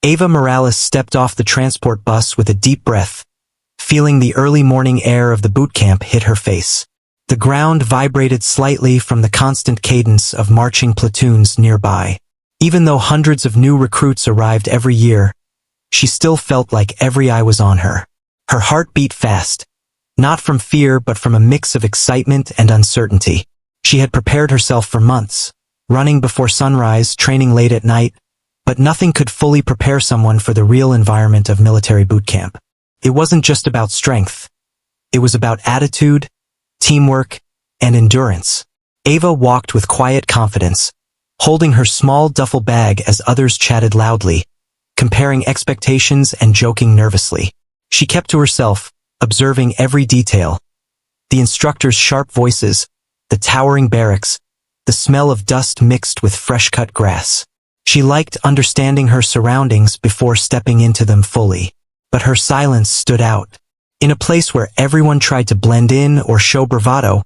Ava Morales stepped off the transport bus with a deep breath, feeling the early morning air of the boot camp hit her face. The ground vibrated slightly from the constant cadence of marching platoons nearby. Even though hundreds of new recruits arrived every year, she still felt like every eye was on her. Her heart beat fast, not from fear but from a mix of excitement and uncertainty. She had prepared herself for months, running before sunrise, training late at night, but nothing could fully prepare someone for the real environment of military boot camp. It wasn't just about strength. It was about attitude, teamwork, and endurance. Ava walked with quiet confidence, holding her small duffel bag as others chatted loudly, comparing expectations and joking nervously. She kept to herself, observing every detail. The instructors' sharp voices, the towering barracks, the smell of dust mixed with fresh-cut grass. She liked understanding her surroundings before stepping into them fully. But her silence stood out. In a place where everyone tried to blend in or show bravado,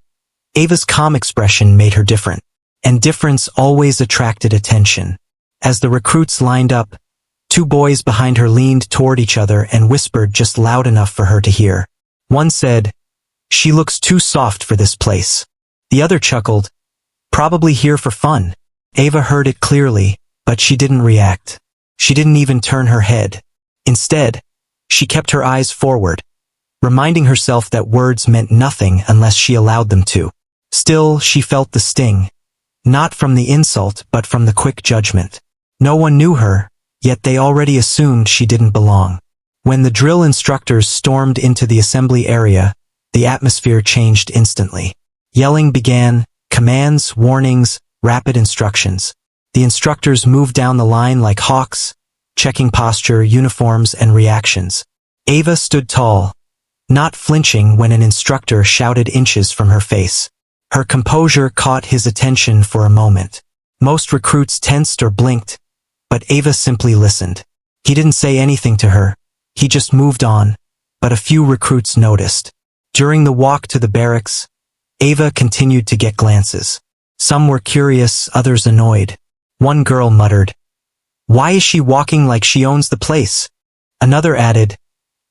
Ava's calm expression made her different. And difference always attracted attention. As the recruits lined up, two boys behind her leaned toward each other and whispered just loud enough for her to hear. One said, "She looks too soft for this place." The other chuckled, "Probably here for fun." Ava heard it clearly, but she didn't react. She didn't even turn her head. Instead, she kept her eyes forward, reminding herself that words meant nothing unless she allowed them to. Still, she felt the sting, not from the insult but from the quick judgment. No one knew her, yet they already assumed she didn't belong. When the drill instructors stormed into the assembly area, the atmosphere changed instantly. Yelling began, commands, warnings, rapid instructions. The instructors moved down the line like hawks, checking posture, uniforms, and reactions. Ava stood tall, not flinching when an instructor shouted inches from her face. Her composure caught his attention for a moment. Most recruits tensed or blinked, but Ava simply listened. He didn't say anything to her. He just moved on, but a few recruits noticed. During the walk to the barracks, Ava continued to get glances. Some were curious, others annoyed. One girl muttered, "Why is she walking like she owns the place?" Another added,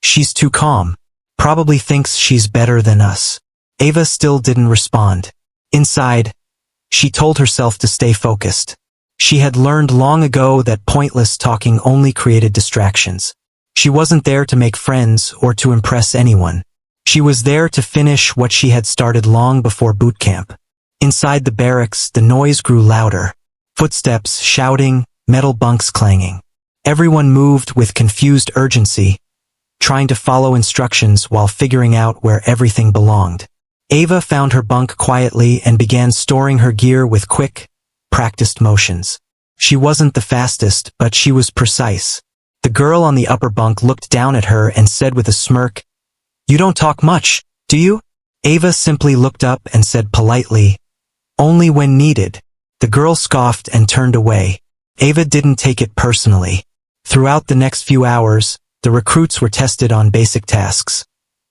"She's too calm. Probably thinks she's better than us." Ava still didn't respond. Inside, she told herself to stay focused. She had learned long ago that pointless talking only created distractions. She wasn't there to make friends or to impress anyone. She was there to finish what she had started long before boot camp. Inside the barracks, the noise grew louder. Footsteps, shouting, metal bunks clanging. Everyone moved with confused urgency, trying to follow instructions while figuring out where everything belonged. Ava found her bunk quietly and began storing her gear with quick, practiced motions. She wasn't the fastest, but she was precise. The girl on the upper bunk looked down at her and said with a smirk, "You don't talk much, do you?" Ava simply looked up and said politely, "Only when needed." The girl scoffed and turned away. Ava didn't take it personally. Throughout the next few hours, the recruits were tested on basic tasks.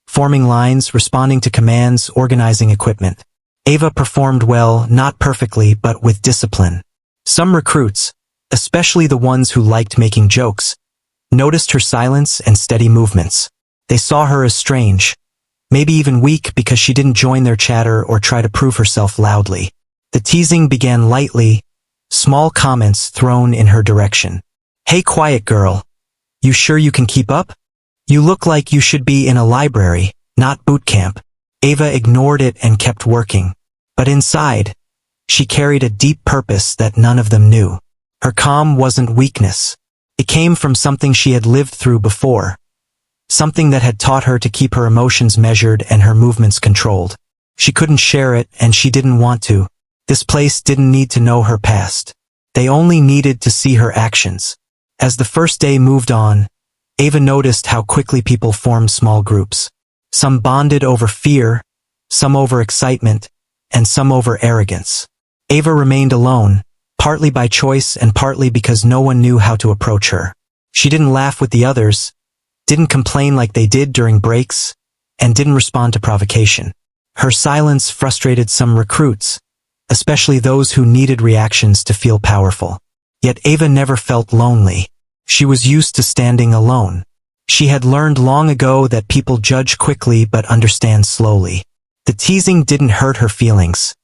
Forming lines, responding to commands, organizing equipment. Ava performed well, not perfectly, but with discipline. Some recruits, especially the ones who liked making jokes, noticed her silence and steady movements. They saw her as strange, maybe even weak because she didn't join their chatter or try to prove herself loudly. The teasing began lightly, small comments thrown in her direction. "Hey, quiet girl. You sure you can keep up? You look like you should be in a library, not boot camp." Ava ignored it and kept working. But inside, she carried a deep purpose that none of them knew. Her calm wasn't weakness. It came from something she had lived through before. Something that had taught her to keep her emotions measured and her movements controlled. She couldn't share it, and she didn't want to. This place didn't need to know her past. They only needed to see her actions. As the first day moved on, Ava noticed how quickly people formed small groups. Some bonded over fear, some over excitement, and some over arrogance. Ava remained alone, partly by choice and partly because no one knew how to approach her. She didn't laugh with the others, didn't complain like they did during breaks, and didn't respond to provocation. Her silence frustrated some recruits, especially those who needed reactions to feel powerful. Yet Ava never felt lonely. She was used to standing alone. She had learned long ago that people judge quickly but understand slowly. The teasing didn't hurt her feelings.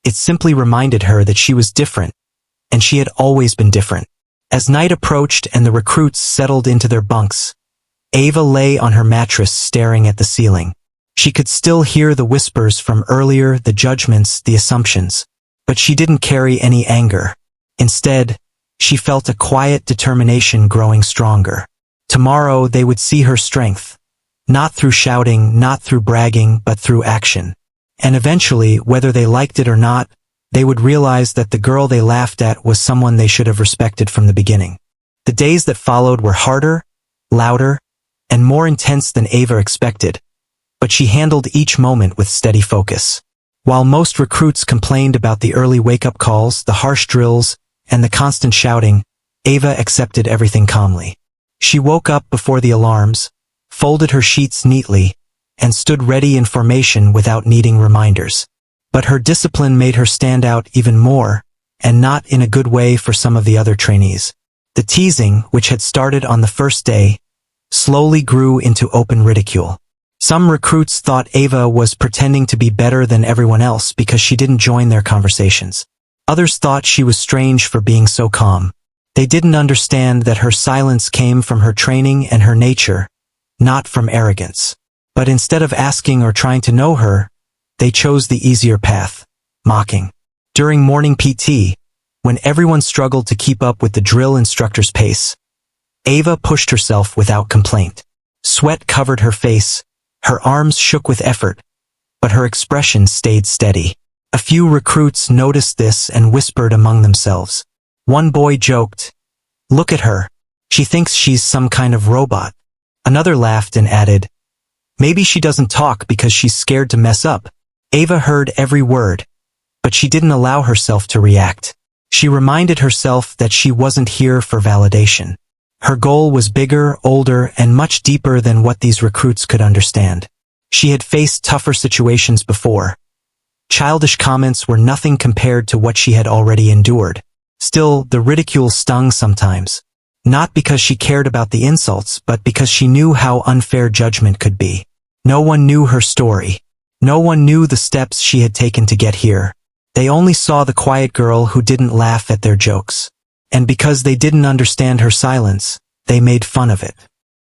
It simply reminded her that she was different, and she had always been different. As night approached and the recruits settled into their bunks, Ava lay on her mattress staring at the ceiling. She could still hear the whispers from earlier, the judgments, the assumptions. But she didn't carry any anger. Instead, she felt a quiet determination growing stronger. Tomorrow they would see her strength. Not through shouting, not through bragging, but through action. And eventually, whether they liked it or not, they would realize that the girl they laughed at was someone they should have respected from the beginning. The days that followed were harder, louder, and more intense than Ava expected, but she handled each moment with steady focus. While most recruits complained about the early wake-up calls, the harsh drills, and the constant shouting, Ava accepted everything calmly. She woke up before the alarms, folded her sheets neatly, and stood ready in formation without needing reminders. But her discipline made her stand out even more, and not in a good way for some of the other trainees. The teasing, which had started on the first day, slowly grew into open ridicule. Some recruits thought Ava was pretending to be better than everyone else because she didn't join their conversations. Others thought she was strange for being so calm. They didn't understand that her silence came from her training and her nature, not from arrogance. But instead of asking or trying to know her, they chose the easier path, mocking. During morning PT, when everyone struggled to keep up with the drill instructor's pace, Ava pushed herself without complaint. Sweat covered her face, her arms shook with effort, but her expression stayed steady. A few recruits noticed this and whispered among themselves. One boy joked, "Look at her. She thinks she's some kind of robot." Another laughed and added, "Maybe she doesn't talk because she's scared to mess up." Ava heard every word, but she didn't allow herself to react. She reminded herself that she wasn't here for validation. Her goal was bigger, older, and much deeper than what these recruits could understand. She had faced tougher situations before. Childish comments were nothing compared to what she had already endured. Still, the ridicule stung sometimes. Not because she cared about the insults, but because she knew how unfair judgment could be. No one knew her story. No one knew the steps she had taken to get here. They only saw the quiet girl who didn't laugh at their jokes. And because they didn't understand her silence, they made fun of it.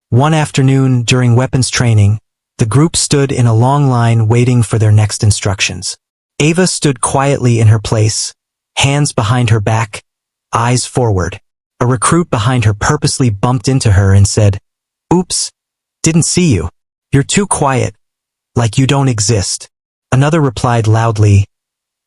One afternoon, during weapons training, the group stood in a long line waiting for their next instructions. Ava stood quietly in her place, hands behind her back, eyes forward. A recruit behind her purposely bumped into her and said, "Oops, didn't see you. You're too quiet, like you don't exist." Another replied loudly,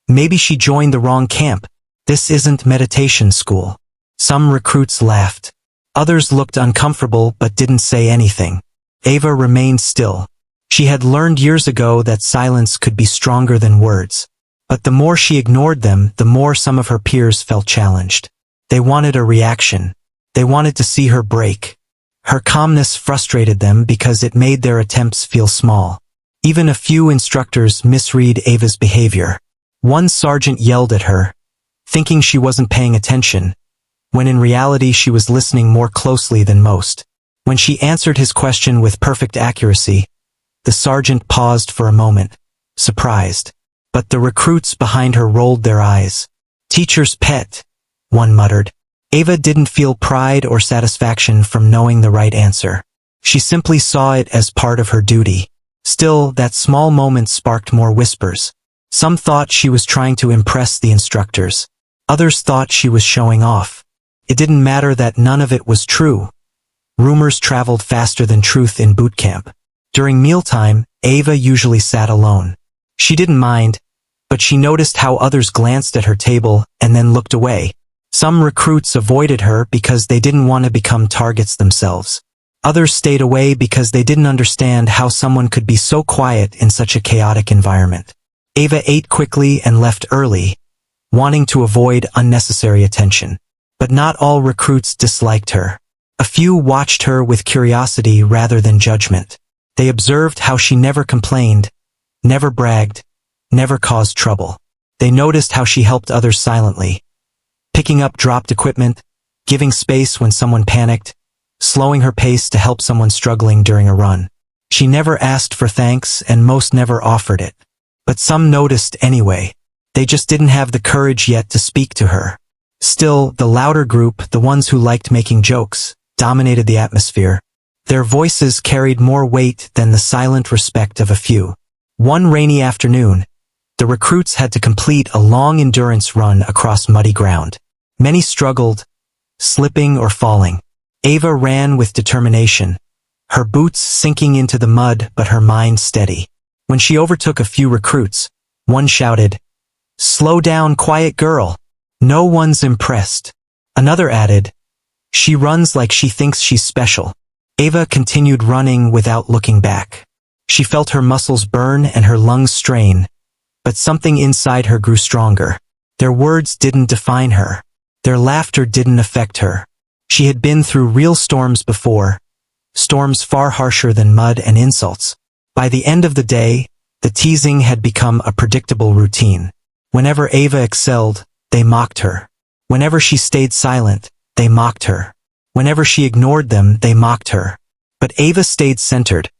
"Maybe she joined the wrong camp. This isn't meditation school." Some recruits laughed. Others looked uncomfortable but didn't say anything. Ava remained still. She had learned years ago that silence could be stronger than words. But the more she ignored them, the more some of her peers felt challenged. They wanted a reaction. They wanted to see her break. Her calmness frustrated them because it made their attempts feel small. Even a few instructors misread Ava's behavior. One sergeant yelled at her, thinking she wasn't paying attention, when in reality she was listening more closely than most. When she answered his question with perfect accuracy, the sergeant paused for a moment, surprised. But the recruits behind her rolled their eyes. "Teacher's pet," one muttered. Ava didn't feel pride or satisfaction from knowing the right answer. She simply saw it as part of her duty. Still, that small moment sparked more whispers. Some thought she was trying to impress the instructors. Others thought she was showing off. It didn't matter that none of it was true. Rumors traveled faster than truth in boot camp. During mealtime, Ava usually sat alone. She didn't mind, but she noticed how others glanced at her table and then looked away. Some recruits avoided her because they didn't want to become targets themselves. Others stayed away because they didn't understand how someone could be so quiet in such a chaotic environment. Ava ate quickly and left early, wanting to avoid unnecessary attention. But not all recruits disliked her. A few watched her with curiosity rather than judgment. They observed how she never complained, never bragged, never caused trouble. They noticed how she helped others silently, picking up dropped equipment, giving space when someone panicked, slowing her pace to help someone struggling during a run. She never asked for thanks and most never offered it. But some noticed anyway. They just didn't have the courage yet to speak to her. Still, the louder group, the ones who liked making jokes, dominated the atmosphere. Their voices carried more weight than the silent respect of a few. One rainy afternoon, the recruits had to complete a long endurance run across muddy ground. Many struggled, slipping or falling. Ava ran with determination, her boots sinking into the mud but her mind steady. When she overtook a few recruits, one shouted, "Slow down, quiet girl. No one's impressed." Another added, "She runs like she thinks she's special." Ava continued running without looking back. She felt her muscles burn and her lungs strain, but something inside her grew stronger. Their words didn't define her. Their laughter didn't affect her. She had been through real storms before, storms far harsher than mud and insults. By the end of the day, the teasing had become a predictable routine. Whenever Ava excelled, they mocked her. Whenever she stayed silent, they mocked her. Whenever she ignored them, they mocked her. But Ava stayed centered,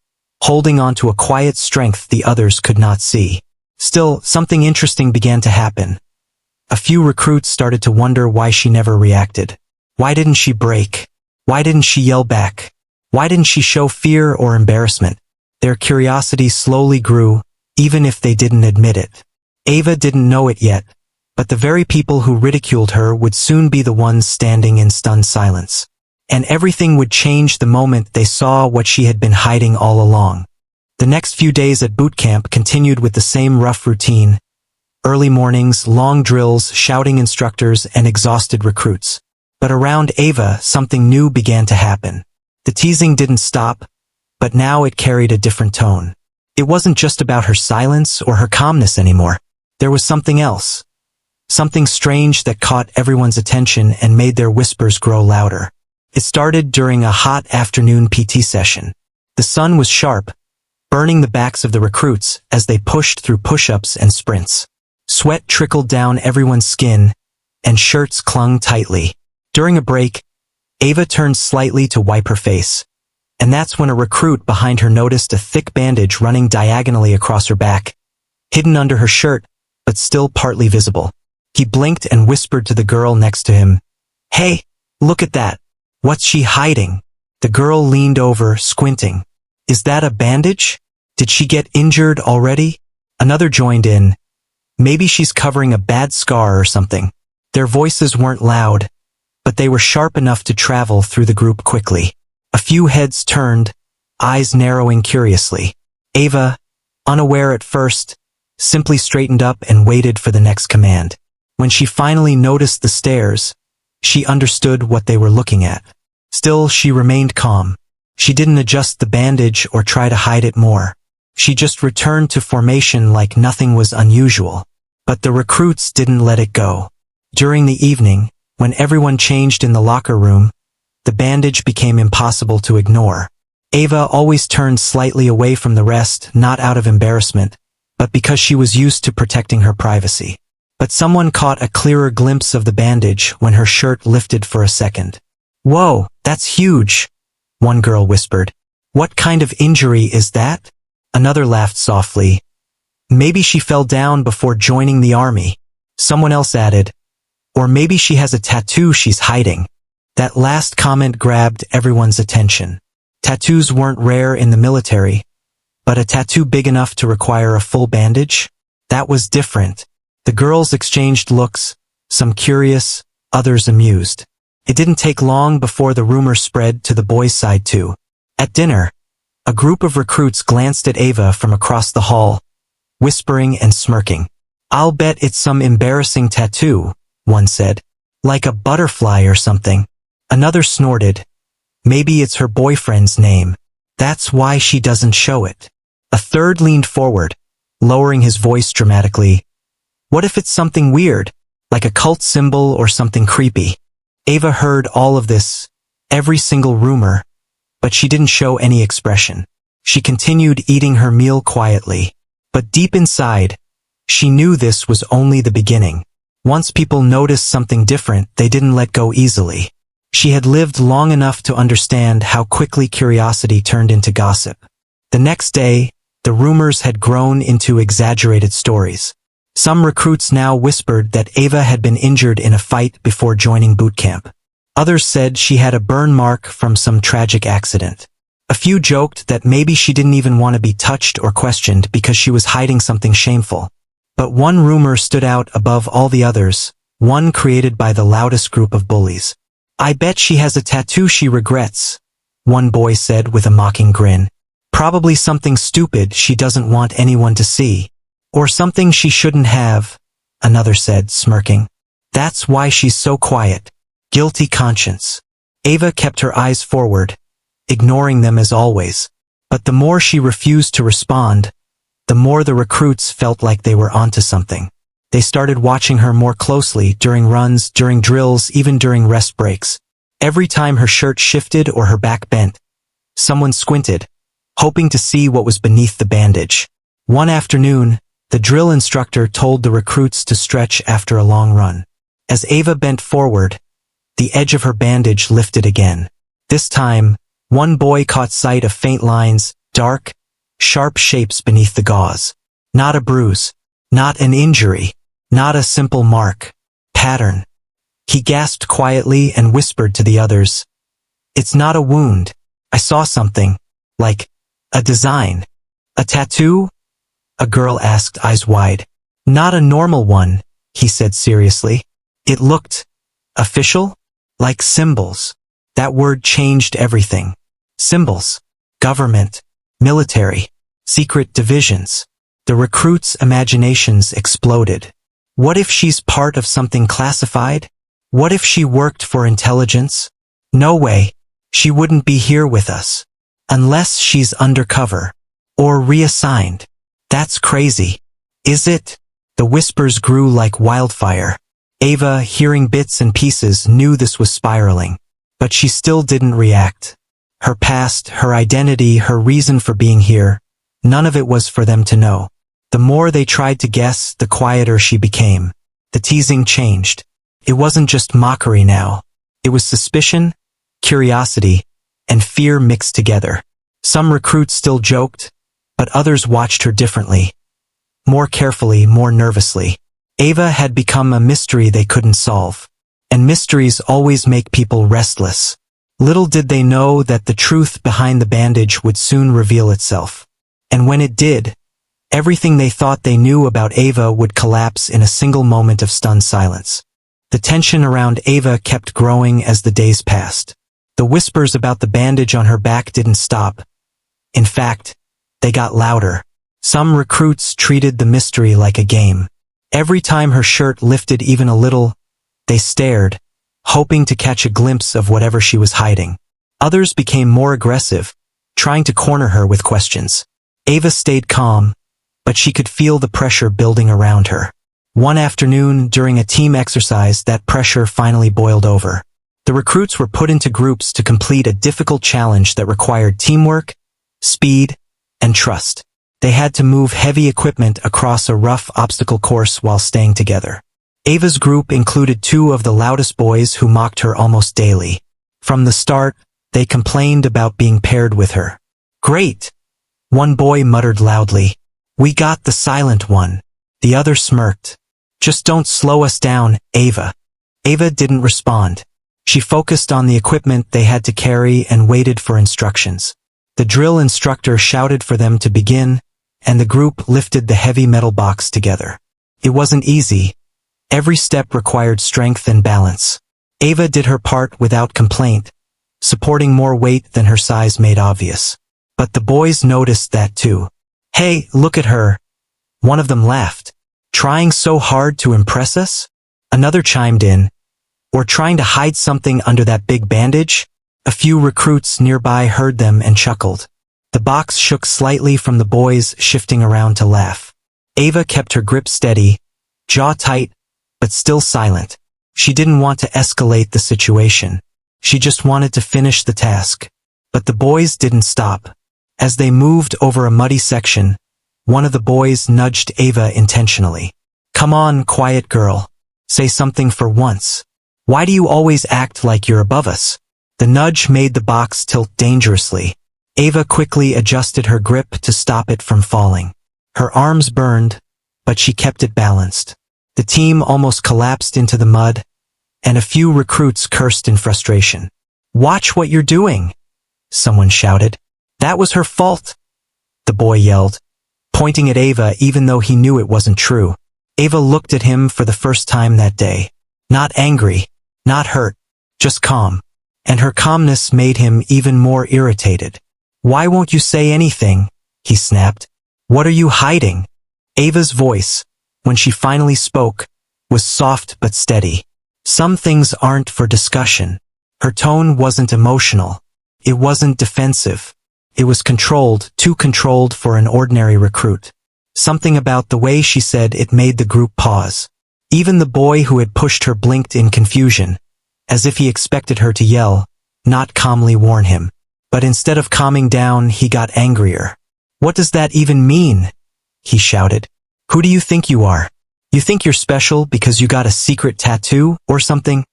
holding on to a quiet strength the others could not see. Still, something interesting began to happen. A few recruits started to wonder why she never reacted. Why didn't she break? Why didn't she yell back? Why didn't she show fear or embarrassment? Their curiosity slowly grew, even if they didn't admit it. Ava didn't know it yet, but the very people who ridiculed her would soon be the ones standing in stunned silence. And everything would change the moment they saw what she had been hiding all along. The next few days at boot camp continued with the same rough routine. Early mornings, long drills, shouting instructors, and exhausted recruits. But around Ava, something new began to happen. The teasing didn't stop, but now it carried a different tone. It wasn't just about her silence or her calmness anymore. There was something else. Something strange that caught everyone's attention and made their whispers grow louder. It started during a hot afternoon PT session. The sun was sharp, burning the backs of the recruits as they pushed through push-ups and sprints. Sweat trickled down everyone's skin, and shirts clung tightly. During a break, Ava turned slightly to wipe her face, and that's when a recruit behind her noticed a thick bandage running diagonally across her back, hidden under her shirt, but still partly visible. He blinked and whispered to the girl next to him, "Hey, look at that. What's she hiding?" The girl leaned over, squinting. "Is that a bandage? Did she get injured already?" Another joined in. "Maybe she's covering a bad scar or something." Their voices weren't loud, but they were sharp enough to travel through the group quickly. A few heads turned, eyes narrowing curiously. Ava, unaware at first, simply straightened up and waited for the next command. When she finally noticed the stares, she understood what they were looking at. Still, she remained calm. She didn't adjust the bandage or try to hide it more. She just returned to formation like nothing was unusual. But the recruits didn't let it go. During the evening, when everyone changed in the locker room, the bandage became impossible to ignore. Ava always turned slightly away from the rest, not out of embarrassment, but because she was used to protecting her privacy. But someone caught a clearer glimpse of the bandage when her shirt lifted for a second. "Whoa, that's huge," one girl whispered. "What kind of injury is that?" Another laughed softly. "Maybe she fell down before joining the army." Someone else added, "Or maybe she has a tattoo she's hiding." That last comment grabbed everyone's attention. Tattoos weren't rare in the military, but a tattoo big enough to require a full bandage? That was different. The girls exchanged looks, some curious, others amused. It didn't take long before the rumor spread to the boys' side too. At dinner, a group of recruits glanced at Ava from across the hall, whispering and smirking. "I'll bet it's some embarrassing tattoo," one said. "Like a butterfly or something." Another snorted. "Maybe it's her boyfriend's name. That's why she doesn't show it." A third leaned forward, lowering his voice dramatically. "What if it's something weird, like a cult symbol or something creepy?" Ava heard all of this, every single rumor, but she didn't show any expression. She continued eating her meal quietly. But deep inside, she knew this was only the beginning. Once people noticed something different, they didn't let go easily. She had lived long enough to understand how quickly curiosity turned into gossip. The next day, the rumors had grown into exaggerated stories. Some recruits now whispered that Ava had been injured in a fight before joining boot camp. Others said she had a burn mark from some tragic accident. A few joked that maybe she didn't even want to be touched or questioned because she was hiding something shameful. But one rumor stood out above all the others, one created by the loudest group of bullies. "I bet she has a tattoo she regrets," one boy said with a mocking grin. "Probably something stupid she doesn't want anyone to see. Or something she shouldn't have," another said, smirking. "That's why she's so quiet." Guilty conscience. Ava kept her eyes forward, ignoring them as always. But the more she refused to respond, the more the recruits felt like they were onto something. They started watching her more closely during runs, during drills, even during rest breaks. Every time her shirt shifted or her back bent, someone squinted, hoping to see what was beneath the bandage. One afternoon, the drill instructor told the recruits to stretch after a long run. As Ava bent forward, the edge of her bandage lifted again. This time, one boy caught sight of faint lines, dark, sharp shapes beneath the gauze. Not a bruise, not an injury, not a simple mark. Pattern. He gasped quietly and whispered to the others, "It's not a wound. I saw something. Like a design." "A tattoo?" a girl asked, eyes wide. "Not a normal one," he said seriously. "It looked official, like symbols." That word changed everything. Symbols. Government. Military. Secret divisions. The recruits' imaginations exploded. What if she's part of something classified? What if she worked for intelligence? No way. She wouldn't be here with us. Unless she's undercover. Or reassigned. That's crazy. Is it? The whispers grew like wildfire. Ava, hearing bits and pieces, knew this was spiraling. But she still didn't react. Her past, her identity, her reason for being here, none of it was for them to know. The more they tried to guess, the quieter she became. The teasing changed. It wasn't just mockery now. It was suspicion, curiosity, and fear mixed together. Some recruits still joked, but others watched her differently. More carefully, more nervously. Ava had become a mystery they couldn't solve. And mysteries always make people restless. Little did they know that the truth behind the bandage would soon reveal itself. And when it did, everything they thought they knew about Ava would collapse in a single moment of stunned silence. The tension around Ava kept growing as the days passed. The whispers about the bandage on her back didn't stop. In fact, they got louder. Some recruits treated the mystery like a game. Every time her shirt lifted even a little, they stared, hoping to catch a glimpse of whatever she was hiding. Others became more aggressive, trying to corner her with questions. Ava stayed calm, but she could feel the pressure building around her. One afternoon, during a team exercise, that pressure finally boiled over. The recruits were put into groups to complete a difficult challenge that required teamwork, speed, and trust. They had to move heavy equipment across a rough obstacle course while staying together. Ava's group included two of the loudest boys who mocked her almost daily. From the start, they complained about being paired with her. "Great!" one boy muttered loudly. "We got the silent one." The other smirked. "Just don't slow us down, Ava." Ava didn't respond. She focused on the equipment they had to carry and waited for instructions. The drill instructor shouted for them to begin, and the group lifted the heavy metal box together. It wasn't easy. Every step required strength and balance. Ava did her part without complaint, supporting more weight than her size made obvious. But the boys noticed that too. "Hey, look at her." One of them laughed. "Trying so hard to impress us?" Another chimed in. "Or trying to hide something under that big bandage?" A few recruits nearby heard them and chuckled. The box shook slightly from the boys shifting around to laugh. Ava kept her grip steady, jaw tight, but still silent. She didn't want to escalate the situation. She just wanted to finish the task. But the boys didn't stop. As they moved over a muddy section, one of the boys nudged Ava intentionally. "Come on, quiet girl. Say something for once." Why do you always act like you're above us? The nudge made the box tilt dangerously. Ava quickly adjusted her grip to stop it from falling. Her arms burned, but she kept it balanced. The team almost collapsed into the mud, and a few recruits cursed in frustration. "Watch what you're doing," someone shouted. "That was her fault," the boy yelled, pointing at Ava even though he knew it wasn't true. Ava looked at him for the first time that day. Not angry, not hurt, just calm. And her calmness made him even more irritated. "Why won't you say anything?" he snapped. "What are you hiding?" Ava's voice, when she finally spoke, was soft but steady. "Some things aren't for discussion." Her tone wasn't emotional. It wasn't defensive. It was controlled, too controlled for an ordinary recruit. Something about the way she said it made the group pause. Even the boy who had pushed her blinked in confusion, as if he expected her to yell, not calmly warn him. But instead of calming down, he got angrier. "What does that even mean?" he shouted. "Who do you think you are? You think you're special because you got a secret tattoo or something?"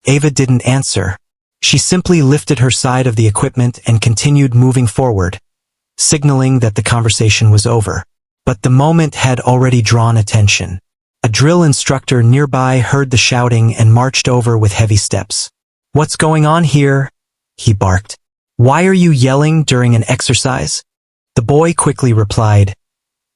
Ava didn't answer. She simply lifted her side of the equipment and continued moving forward, signaling that the conversation was over. But the moment had already drawn attention. A drill instructor nearby heard the shouting and marched over with heavy steps. "What's going on here?" he barked. "Why are you yelling during an exercise?" The boy quickly replied,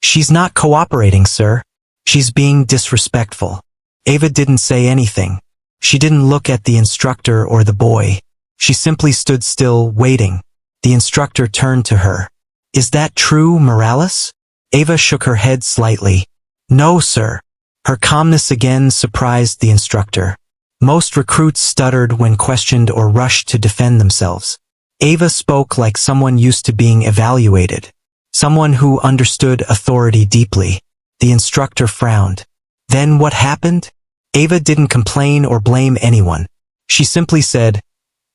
"She's not cooperating, sir. She's being disrespectful." Ava didn't say anything. She didn't look at the instructor or the boy. She simply stood still, waiting. The instructor turned to her. "Is that true, Morales?" Ava shook her head slightly. "No, sir." Her calmness again surprised the instructor. Most recruits stuttered when questioned or rushed to defend themselves. Ava spoke like someone used to being evaluated, someone who understood authority deeply. The instructor frowned. "Then what happened?" Ava didn't complain or blame anyone. She simply said,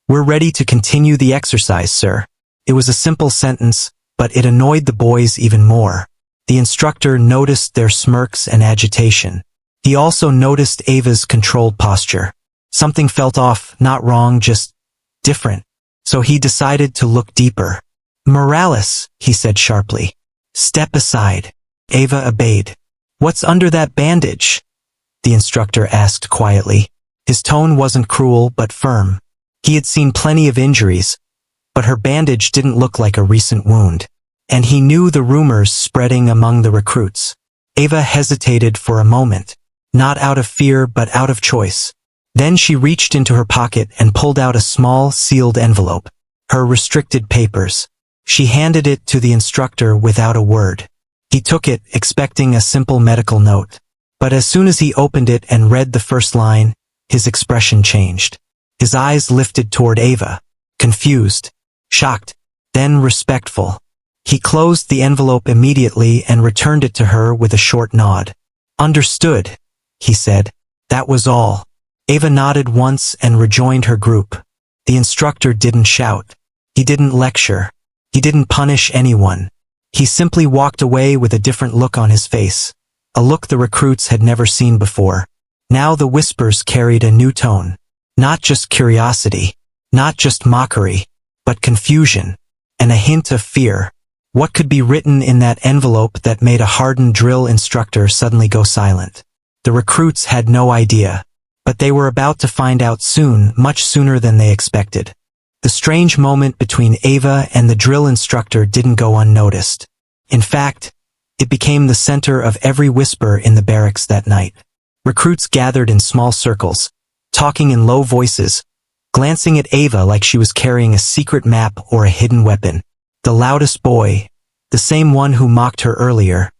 "We're ready to continue the exercise, sir." It was a simple sentence, but it annoyed the boys even more. The instructor noticed their smirks and agitation. He also noticed Ava's controlled posture. Something felt off, not wrong, just different. So he decided to look deeper. "Morales," he said sharply. "Step aside." Ava obeyed. "What's under that bandage?" the instructor asked quietly. His tone wasn't cruel but firm. He had seen plenty of injuries, but her bandage didn't look like a recent wound. And he knew the rumors spreading among the recruits. Ava hesitated for a moment, not out of fear but out of choice. Then she reached into her pocket and pulled out a small, sealed envelope. Her restricted papers. She handed it to the instructor without a word. He took it, expecting a simple medical note. But as soon as he opened it and read the first line, his expression changed. His eyes lifted toward Ava, confused, shocked, then respectful. He closed the envelope immediately and returned it to her with a short nod. "Understood," he said. That was all. Ava nodded once and rejoined her group. The instructor didn't shout. He didn't lecture. He didn't punish anyone. He simply walked away with a different look on his face, a look the recruits had never seen before. Now the whispers carried a new tone. Not just curiosity, not just mockery, but confusion, and a hint of fear. What could be written in that envelope that made a hardened drill instructor suddenly go silent? The recruits had no idea, but they were about to find out soon, much sooner than they expected. The strange moment between Ava and the drill instructor didn't go unnoticed. In fact, it became the center of every whisper in the barracks that night. Recruits gathered in small circles, talking in low voices, glancing at Ava like she was carrying a secret map or a hidden weapon. The loudest boy, the same one who mocked her earlier,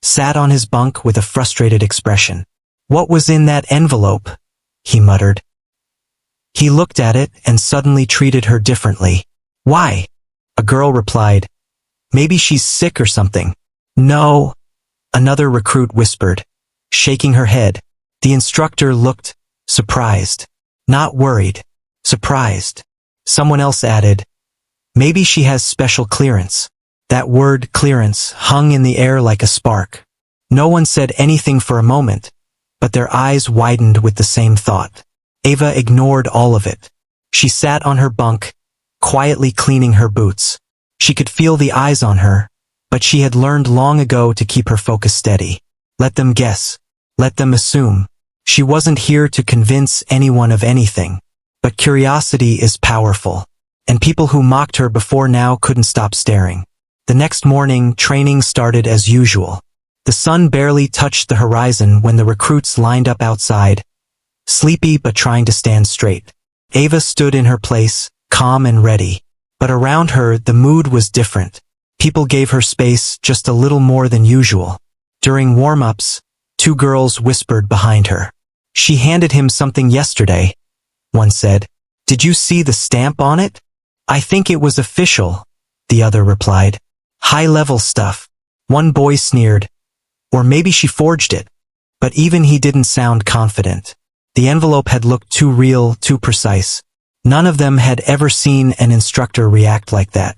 sat on his bunk with a frustrated expression. "What was in that envelope?" he muttered. He looked at it and suddenly treated her differently. "Why?" a girl replied. "Maybe she's sick or something." "No," another recruit whispered, shaking her head. The instructor looked surprised, not worried, surprised. Someone else added, "Maybe she has special clearance." That word clearance hung in the air like a spark. No one said anything for a moment, but their eyes widened with the same thought. Ava ignored all of it. She sat on her bunk, quietly cleaning her boots. She could feel the eyes on her, but she had learned long ago to keep her focus steady. Let them guess. Let them assume. She wasn't here to convince anyone of anything. But curiosity is powerful. And people who mocked her before now couldn't stop staring. The next morning, training started as usual. The sun barely touched the horizon when the recruits lined up outside, sleepy but trying to stand straight. Ava stood in her place, calm and ready. But around her, the mood was different. People gave her space just a little more than usual. During warm-ups, two girls whispered behind her. "She handed him something yesterday," one said. "Did you see the stamp on it?" "I think it was official," the other replied. "High-level stuff." One boy sneered. "Or maybe she forged it." But even he didn't sound confident. The envelope had looked too real, too precise. None of them had ever seen an instructor react like that.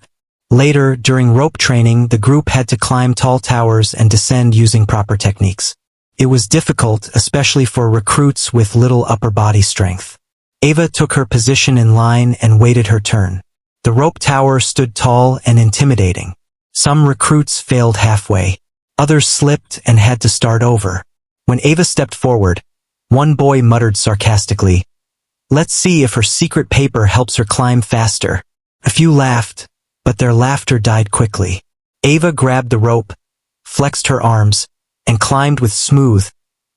Later, during rope training, the group had to climb tall towers and descend using proper techniques. It was difficult, especially for recruits with little upper body strength. Ava took her position in line and waited her turn. The rope tower stood tall and intimidating. Some recruits failed halfway. Others slipped and had to start over. When Ava stepped forward, one boy muttered sarcastically, "Let's see if her secret paper helps her climb faster." A few laughed, but their laughter died quickly. Ava grabbed the rope, flexed her arms, and climbed with smooth,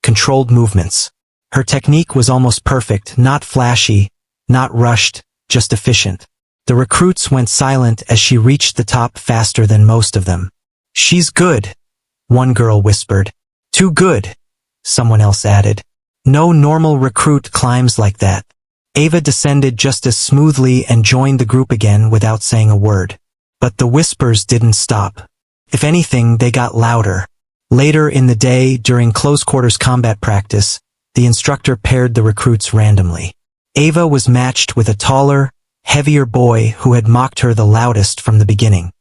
controlled movements. Her technique was almost perfect, not flashy, not rushed, just efficient. The recruits went silent as she reached the top faster than most of them. "She's good," one girl whispered. "Too good," someone else added. No normal recruit climbs like that. Ava descended just as smoothly and joined the group again without saying a word. But the whispers didn't stop. If anything, they got louder. Later in the day, during close-quarters combat practice, the instructor paired the recruits randomly. Ava was matched with a taller, heavier boy who had mocked her the loudest from the beginning.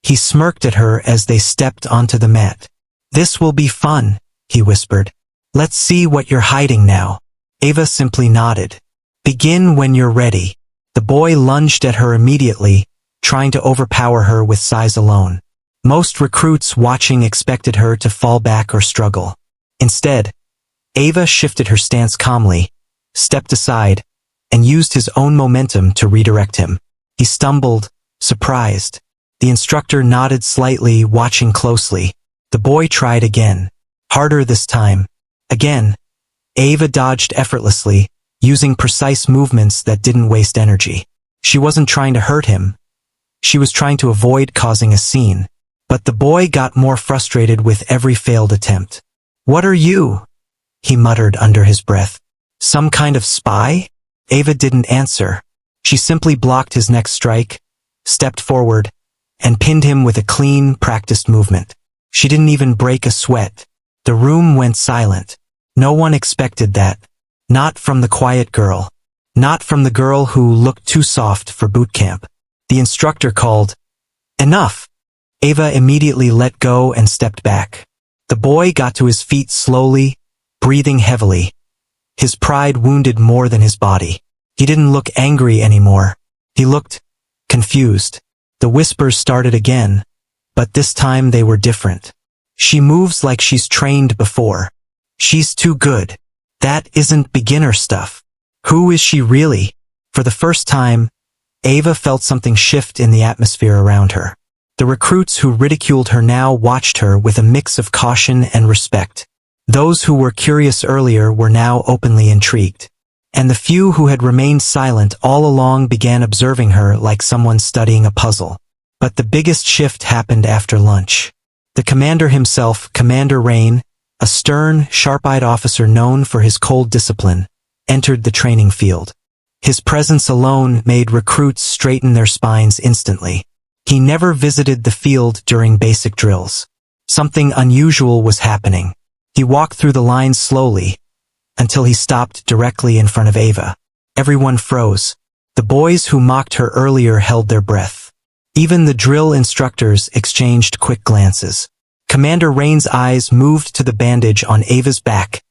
He smirked at her as they stepped onto the mat. "This will be fun," he whispered. "Let's see what you're hiding now." Ava simply nodded. "Begin when you're ready." The boy lunged at her immediately, trying to overpower her with size alone. Most recruits watching expected her to fall back or struggle. Instead, Ava shifted her stance calmly, stepped aside, and used his own momentum to redirect him. He stumbled, surprised. The instructor nodded slightly, watching closely. The boy tried again. Harder this time. Again. Ava dodged effortlessly, using precise movements that didn't waste energy. She wasn't trying to hurt him. She was trying to avoid causing a scene. But the boy got more frustrated with every failed attempt. "What are you?" he muttered under his breath. "Some kind of spy?" Ava didn't answer. She simply blocked his next strike, stepped forward, and pinned him with a clean, practiced movement. She didn't even break a sweat. The room went silent. No one expected that. Not from the quiet girl. Not from the girl who looked too soft for boot camp. The instructor called, "Enough!" Ava immediately let go and stepped back. The boy got to his feet slowly, breathing heavily. His pride wounded more than his body. He didn't look angry anymore. He looked confused. The whispers started again, but this time they were different. "She moves like she's trained before. She's too good. That isn't beginner stuff. Who is she really?" For the first time, Ava felt something shift in the atmosphere around her. The recruits who ridiculed her now watched her with a mix of caution and respect. Those who were curious earlier were now openly intrigued. And the few who had remained silent all along began observing her like someone studying a puzzle. But the biggest shift happened after lunch. The commander himself, Commander Rain, a stern, sharp-eyed officer known for his cold discipline, entered the training field. His presence alone made recruits straighten their spines instantly. He never visited the field during basic drills. Something unusual was happening. He walked through the lines slowly, until he stopped directly in front of Ava. Everyone froze. The boys who mocked her earlier held their breath. Even the drill instructors exchanged quick glances. Commander Rain's eyes moved to the bandage on Ava's back,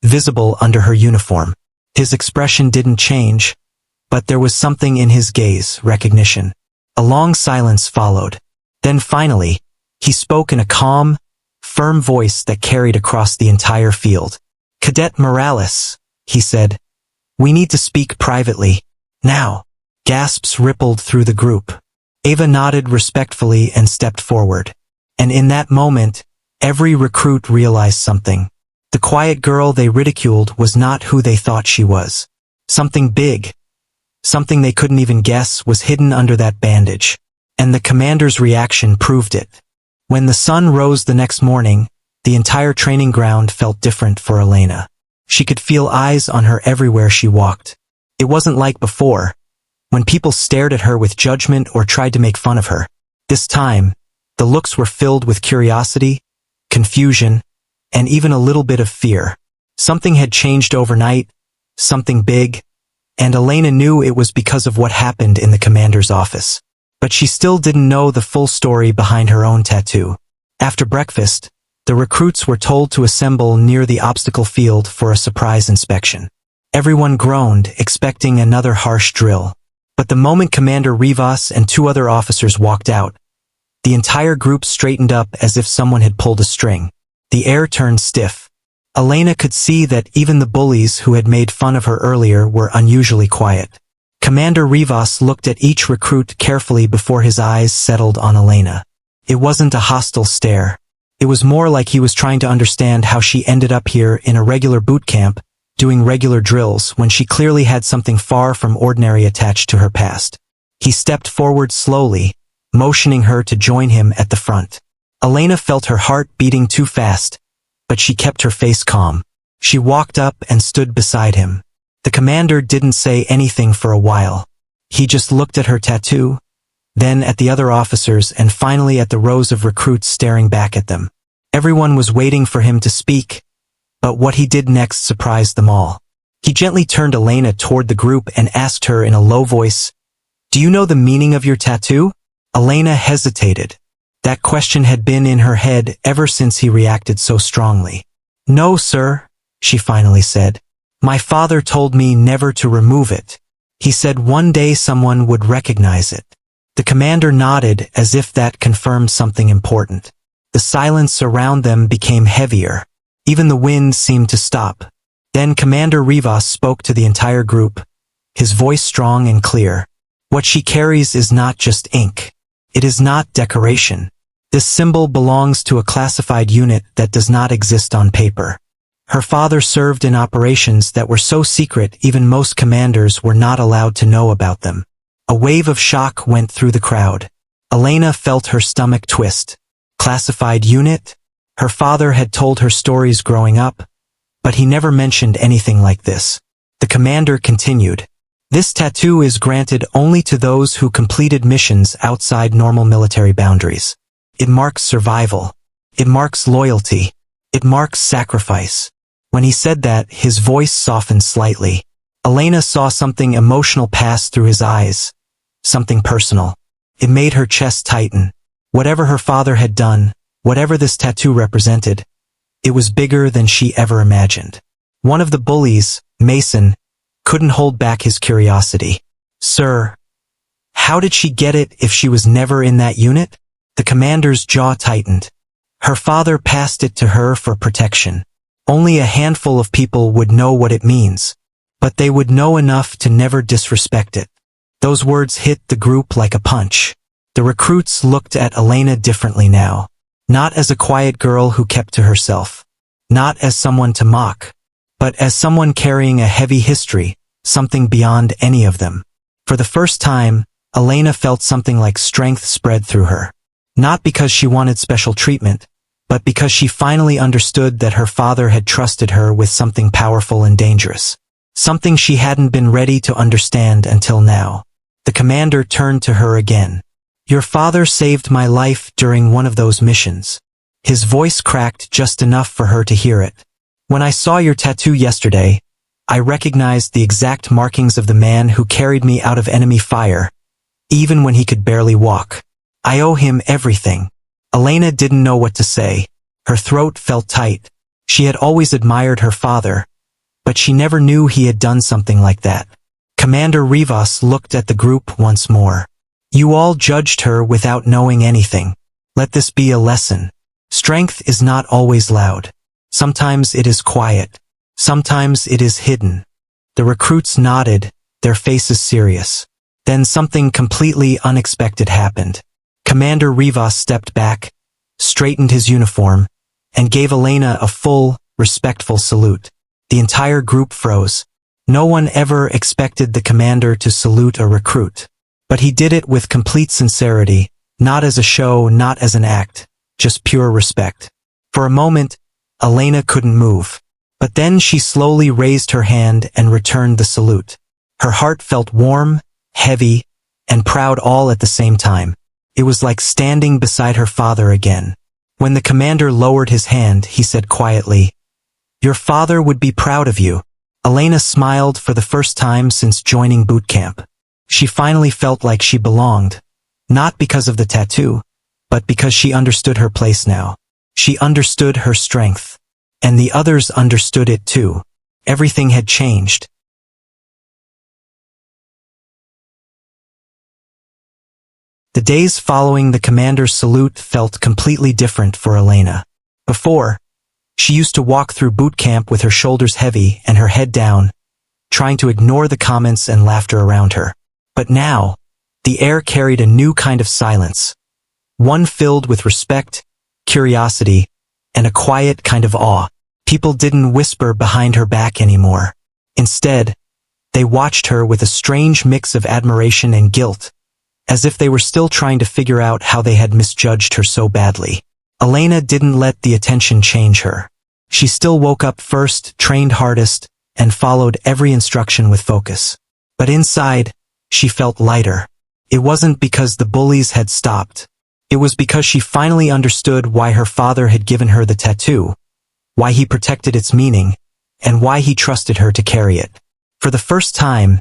visible under her uniform. His expression didn't change, but there was something in his gaze, recognition. A long silence followed. Then finally, he spoke in a calm, firm voice that carried across the entire field. "Cadet Morales," he said, "we need to speak privately. Now." Gasps rippled through the group. Ava nodded respectfully and stepped forward. And in that moment, every recruit realized something. The quiet girl they ridiculed was not who they thought she was. Something big, something they couldn't even guess, was hidden under that bandage. And the commander's reaction proved it. When the sun rose the next morning, the entire training ground felt different for Elena. She could feel eyes on her everywhere she walked. It wasn't like before, when people stared at her with judgment or tried to make fun of her. This time, the looks were filled with curiosity, confusion, and even a little bit of fear. Something had changed overnight, something big, and Elena knew it was because of what happened in the commander's office. But she still didn't know the full story behind her own tattoo. After breakfast, the recruits were told to assemble near the obstacle field for a surprise inspection. Everyone groaned, expecting another harsh drill. But the moment Commander Rivas and two other officers walked out, the entire group straightened up as if someone had pulled a string. The air turned stiff. Elena could see that even the bullies who had made fun of her earlier were unusually quiet. Commander Rivas looked at each recruit carefully before his eyes settled on Elena. It wasn't a hostile stare. It was more like he was trying to understand how she ended up here in a regular boot camp, doing regular drills when she clearly had something far from ordinary attached to her past. He stepped forward slowly, motioning her to join him at the front. Elena felt her heart beating too fast, but she kept her face calm. She walked up and stood beside him. The commander didn't say anything for a while. He just looked at her tattoo, then at the other officers, and finally at the rows of recruits staring back at them. Everyone was waiting for him to speak, but what he did next surprised them all. He gently turned Elena toward the group and asked her in a low voice, "Do you know the meaning of your tattoo?" Elena hesitated. That question had been in her head ever since he reacted so strongly. "No, sir," she finally said. "My father told me never to remove it. He said one day someone would recognize it." The commander nodded as if that confirmed something important. The silence around them became heavier. Even the wind seemed to stop. Then Commander Rivas spoke to the entire group, his voice strong and clear. "What she carries is not just ink. It is not decoration. This symbol belongs to a classified unit that does not exist on paper. Her father served in operations that were so secret even most commanders were not allowed to know about them." A wave of shock went through the crowd. Elena felt her stomach twist. Classified unit? Her father had told her stories growing up, but he never mentioned anything like this. The commander continued, "This tattoo is granted only to those who completed missions outside normal military boundaries. It marks survival. It marks loyalty. It marks sacrifice." When he said that, his voice softened slightly. Elena saw something emotional pass through his eyes, something personal. It made her chest tighten. Whatever her father had done, whatever this tattoo represented, it was bigger than she ever imagined. One of the bullies, Mason, couldn't hold back his curiosity. "Sir, how did she get it if she was never in that unit?" The commander's jaw tightened. "Her father passed it to her for protection. Only a handful of people would know what it means, but they would know enough to never disrespect it." Those words hit the group like a punch. The recruits looked at Elena differently now. Not as a quiet girl who kept to herself. Not as someone to mock. But as someone carrying a heavy history, something beyond any of them. For the first time, Elena felt something like strength spread through her. Not because she wanted special treatment, but because she finally understood that her father had trusted her with something powerful and dangerous. Something she hadn't been ready to understand until now. The commander turned to her again. "Your father saved my life during one of those missions." His voice cracked just enough for her to hear it. "When I saw your tattoo yesterday, I recognized the exact markings of the man who carried me out of enemy fire, even when he could barely walk. I owe him everything." Elena didn't know what to say. Her throat felt tight. She had always admired her father, but she never knew he had done something like that. Commander Rivas looked at the group once more. You all judged her without knowing anything. Let this be a lesson. Strength is not always loud. Sometimes it is quiet. Sometimes it is hidden. The recruits nodded, their faces serious. Then something completely unexpected happened. Commander Rivas stepped back, straightened his uniform, and gave Elena a full, respectful salute. The entire group froze. No one ever expected the commander to salute a recruit. But he did it with complete sincerity, not as a show, not as an act, just pure respect. For a moment, Elena couldn't move. But then she slowly raised her hand and returned the salute. Her heart felt warm, heavy, and proud all at the same time. It was like standing beside her father again. When the commander lowered his hand, he said quietly, "Your father would be proud of you." Elena smiled for the first time since joining boot camp. She finally felt like she belonged, not because of the tattoo, but because she understood her place now. She understood her strength, and the others understood it too. Everything had changed. The days following the commander's salute felt completely different for Elena. Before, she used to walk through boot camp with her shoulders heavy and her head down, trying to ignore the comments and laughter around her. But now, the air carried a new kind of silence, one filled with respect, curiosity, and a quiet kind of awe. People didn't whisper behind her back anymore. Instead, they watched her with a strange mix of admiration and guilt, as if they were still trying to figure out how they had misjudged her so badly. Elena didn't let the attention change her. She still woke up first, trained hardest, and followed every instruction with focus. But inside, she felt lighter. It wasn't because the bullies had stopped. It was because she finally understood why her father had given her the tattoo, why he protected its meaning, and why he trusted her to carry it. For the first time,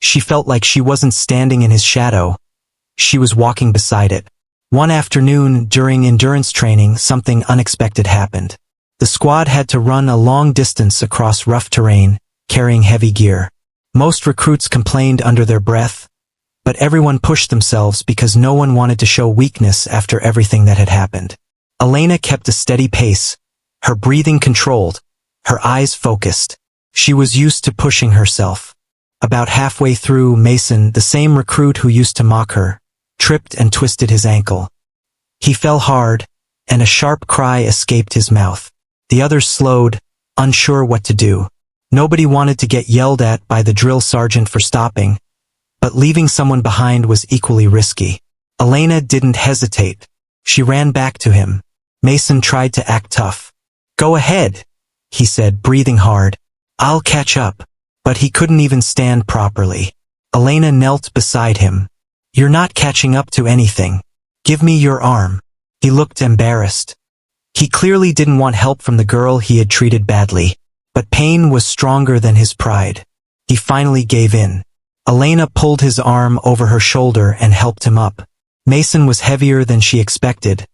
she felt like she wasn't standing in his shadow. She was walking beside it. One afternoon, during endurance training, something unexpected happened. The squad had to run a long distance across rough terrain, carrying heavy gear. Most recruits complained under their breath, but everyone pushed themselves because no one wanted to show weakness after everything that had happened. Elena kept a steady pace, her breathing controlled, her eyes focused. She was used to pushing herself. About halfway through, Mason, the same recruit who used to mock her, tripped and twisted his ankle. He fell hard, and a sharp cry escaped his mouth. The others slowed, unsure what to do. Nobody wanted to get yelled at by the drill sergeant for stopping, but leaving someone behind was equally risky. Elena didn't hesitate. She ran back to him. Mason tried to act tough. "Go ahead," he said, breathing hard. "I'll catch up." But he couldn't even stand properly. Elena knelt beside him. "You're not catching up to anything. Give me your arm." He looked embarrassed. He clearly didn't want help from the girl he had treated badly. But pain was stronger than his pride. He finally gave in. Elena pulled his arm over her shoulder and helped him up. Mason was heavier than she expected,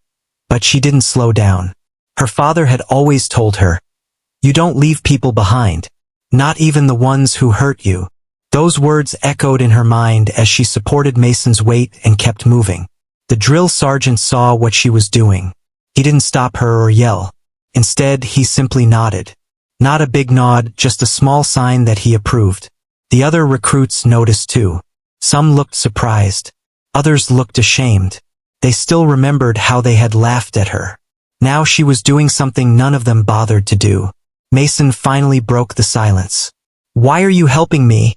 but she didn't slow down. Her father had always told her, "You don't leave people behind, not even the ones who hurt you." Those words echoed in her mind as she supported Mason's weight and kept moving. The drill sergeant saw what she was doing. He didn't stop her or yell. Instead, he simply nodded. Not a big nod, just a small sign that he approved. The other recruits noticed too. Some looked surprised. Others looked ashamed. They still remembered how they had laughed at her. Now she was doing something none of them bothered to do. Mason finally broke the silence. "Why are you helping me?"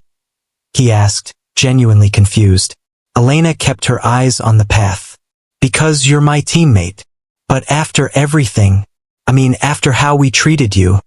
he asked, genuinely confused. Elena kept her eyes on the path. "Because you're my teammate." "But after everything, after how we treated you."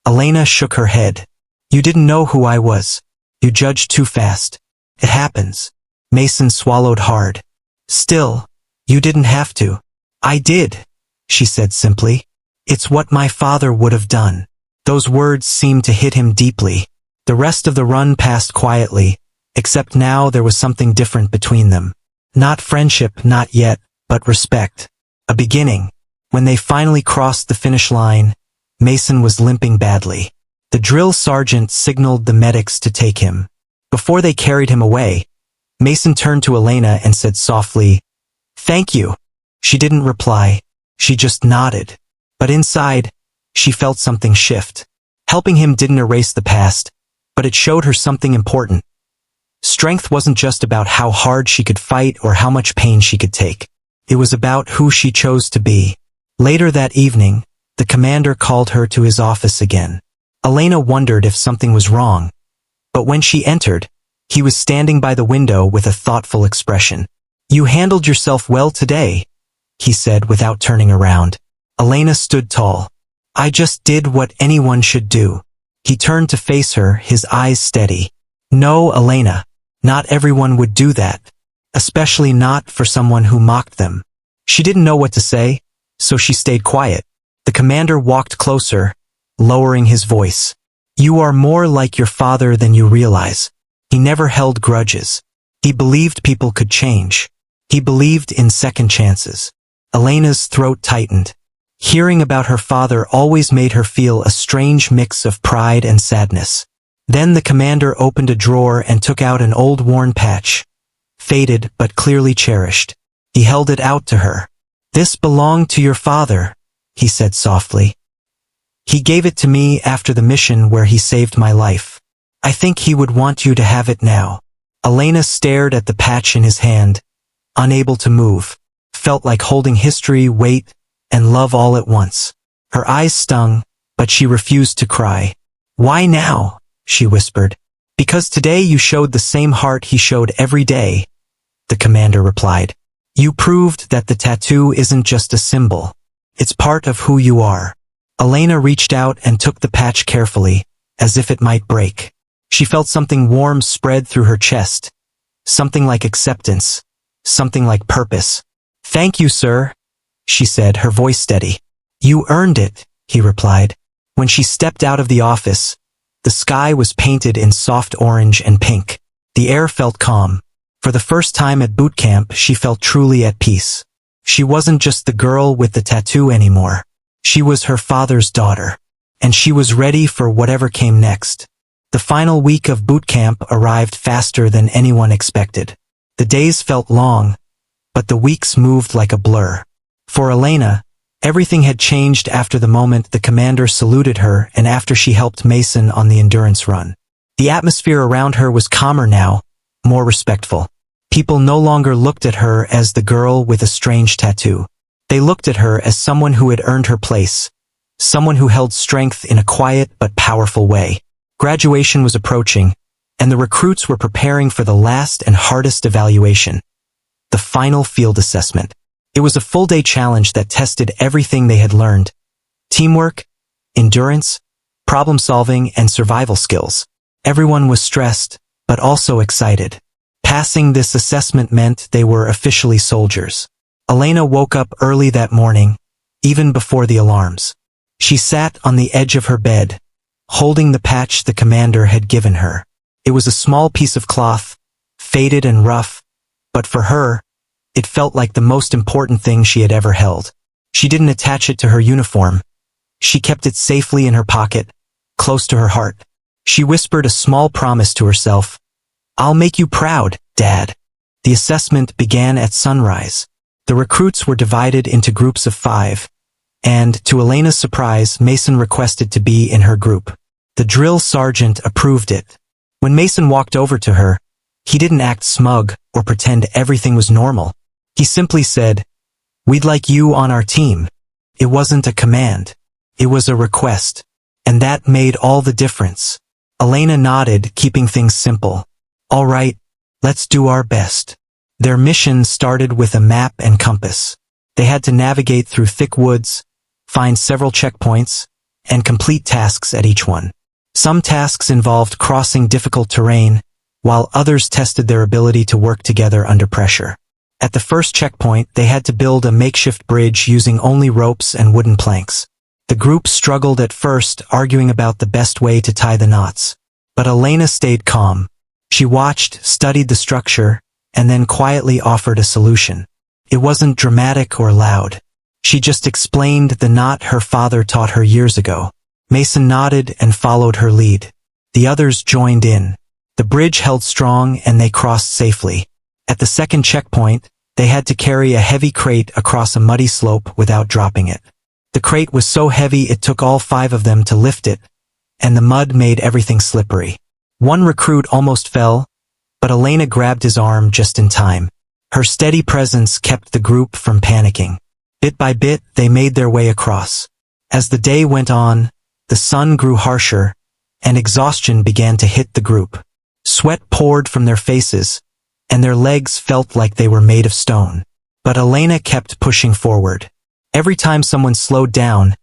Elena shook her head. "You didn't know who I was. You judged too fast. It happens." Mason swallowed hard. "Still, you didn't have to." "I did," she said simply. "It's what my father would have done." Those words seemed to hit him deeply. The rest of the run passed quietly, except now there was something different between them. Not friendship, not yet, but respect. A beginning. When they finally crossed the finish line, Mason was limping badly. The drill sergeant signaled the medics to take him. Before they carried him away, Mason turned to Elena and said softly, "Thank you." She didn't reply. She just nodded. But inside, she felt something shift. Helping him didn't erase the past, but it showed her something important. Strength wasn't just about how hard she could fight or how much pain she could take. It was about who she chose to be. Later that evening, the commander called her to his office again. Elena wondered if something was wrong. But when she entered, he was standing by the window with a thoughtful expression. "You handled yourself well today," he said without turning around. Elena stood tall. "I just did what anyone should do." He turned to face her, his eyes steady. "No, Elena, not everyone would do that. Especially not for someone who mocked them." She didn't know what to say, so she stayed quiet. The commander walked closer, lowering his voice. "You are more like your father than you realize." He never held grudges. He believed people could change. He believed in second chances. Elena's throat tightened. Hearing about her father always made her feel a strange mix of pride and sadness. Then the commander opened a drawer and took out an old worn patch. Faded but clearly cherished. He held it out to her. "This belonged to your father," he said softly. "He gave it to me after the mission where he saved my life. I think he would want you to have it now." Elena stared at the patch in his hand, unable to move. Felt like holding history, weight, and love all at once. Her eyes stung, but she refused to cry. "Why now?" she whispered. "Because today you showed the same heart he showed every day," the commander replied. "You proved that the tattoo isn't just a symbol. It's part of who you are." Elena reached out and took the patch carefully, as if it might break. She felt something warm spread through her chest. Something like acceptance. Something like purpose. "Thank you, sir," she said, her voice steady. "You earned it," he replied. When she stepped out of the office, the sky was painted in soft orange and pink. The air felt calm. For the first time at boot camp, she felt truly at peace. She wasn't just the girl with the tattoo anymore. She was her father's daughter. And she was ready for whatever came next. The final week of boot camp arrived faster than anyone expected. The days felt long, but the weeks moved like a blur. For Elena, everything had changed after the moment the commander saluted her and after she helped Mason on the endurance run. The atmosphere around her was calmer now, more respectful. People no longer looked at her as the girl with a strange tattoo. They looked at her as someone who had earned her place, someone who held strength in a quiet but powerful way. Graduation was approaching, and the recruits were preparing for the last and hardest evaluation, the final field assessment. It was a full-day challenge that tested everything they had learned: teamwork, endurance, problem-solving, and survival skills. Everyone was stressed, but also excited. Passing this assessment meant they were officially soldiers. Elena woke up early that morning, even before the alarms. She sat on the edge of her bed, holding the patch the commander had given her. It was a small piece of cloth, faded and rough, but for her, it felt like the most important thing she had ever held. She didn't attach it to her uniform. She kept it safely in her pocket, close to her heart. She whispered a small promise to herself. "I'll make you proud, Dad." The assessment began at sunrise. The recruits were divided into groups of 5, and, to Elena's surprise, Mason requested to be in her group. The drill sergeant approved it. When Mason walked over to her, he didn't act smug or pretend everything was normal. He simply said, "We'd like you on our team." It wasn't a command. It was a request. And that made all the difference. Elena nodded, keeping things simple. "All right, let's do our best." Their mission started with a map and compass. They had to navigate through thick woods, find several checkpoints, and complete tasks at each one. Some tasks involved crossing difficult terrain, while others tested their ability to work together under pressure. At the first checkpoint, they had to build a makeshift bridge using only ropes and wooden planks. The group struggled at first, arguing about the best way to tie the knots. But Elena stayed calm. She watched, studied the structure, and then quietly offered a solution. It wasn't dramatic or loud. She just explained the knot her father taught her years ago. Mason nodded and followed her lead. The others joined in. The bridge held strong and they crossed safely. At the second checkpoint, they had to carry a heavy crate across a muddy slope without dropping it. The crate was so heavy it took all 5 of them to lift it, and the mud made everything slippery. One recruit almost fell, but Elena grabbed his arm just in time. Her steady presence kept the group from panicking. Bit by bit, they made their way across. As the day went on, the sun grew harsher, and exhaustion began to hit the group. Sweat poured from their faces, and their legs felt like they were made of stone. But Elena kept pushing forward. Every time someone slowed down,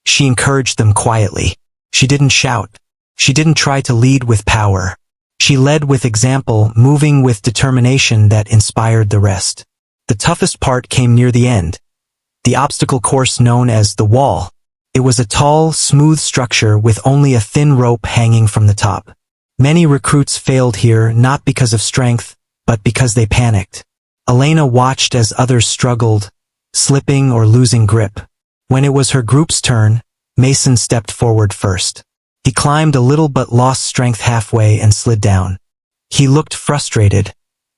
she encouraged them quietly. She didn't shout. She didn't try to lead with power. She led with example, moving with determination that inspired the rest. The toughest part came near the end. The obstacle course known as the wall. It was a tall, smooth structure with only a thin rope hanging from the top. Many recruits failed here not because of strength, but because they panicked. Elena watched as others struggled, slipping or losing grip. When it was her group's turn, Mason stepped forward first. He climbed a little but lost strength halfway and slid down. He looked frustrated,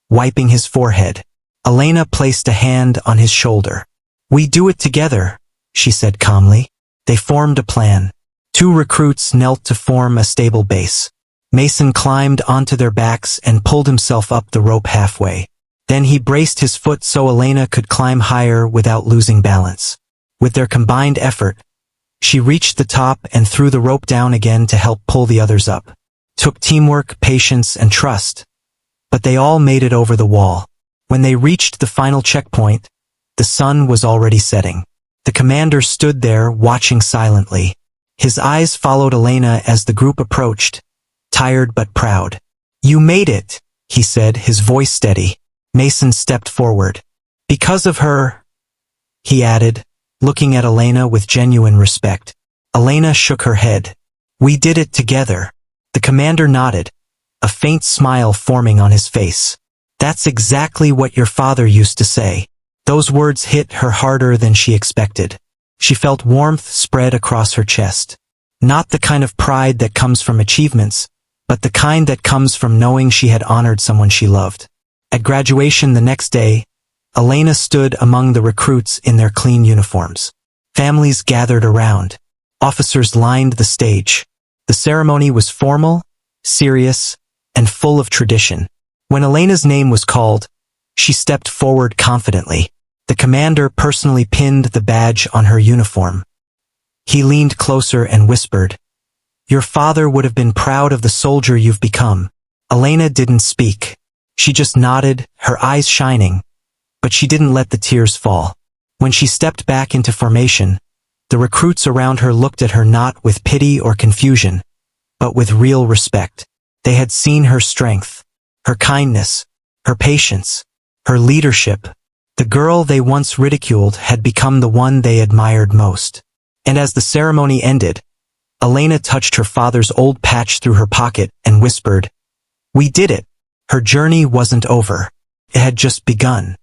wiping his forehead. Elena placed a hand on his shoulder. "We do it together," she said calmly. They formed a plan. 2 recruits knelt to form a stable base. Mason climbed onto their backs and pulled himself up the rope halfway. Then he braced his foot so Elena could climb higher without losing balance. With their combined effort, she reached the top and threw the rope down again to help pull the others up. Took teamwork, patience, and trust. But they all made it over the wall. When they reached the final checkpoint, the sun was already setting. The commander stood there watching silently. His eyes followed Elena as the group approached, tired but proud. "You made it," he said, his voice steady. Mason stepped forward. "Because of her," he added, looking at Elena with genuine respect. Elena shook her head. "We did it together." The commander nodded, a faint smile forming on his face. "That's exactly what your father used to say." Those words hit her harder than she expected. She felt warmth spread across her chest. Not the kind of pride that comes from achievements, but the kind that comes from knowing she had honored someone she loved. At graduation the next day, Elena stood among the recruits in their clean uniforms. Families gathered around. Officers lined the stage. The ceremony was formal, serious, and full of tradition. When Elena's name was called, she stepped forward confidently. The commander personally pinned the badge on her uniform. He leaned closer and whispered, "Your father would have been proud of the soldier you've become." Elena didn't speak. She just nodded, her eyes shining, but she didn't let the tears fall. When she stepped back into formation, the recruits around her looked at her not with pity or confusion, but with real respect. They had seen her strength, her kindness, her patience, her leadership. The girl they once ridiculed had become the one they admired most. And as the ceremony ended, Elena touched her father's old patch through her pocket and whispered, "We did it." Her journey wasn't over. It had just begun.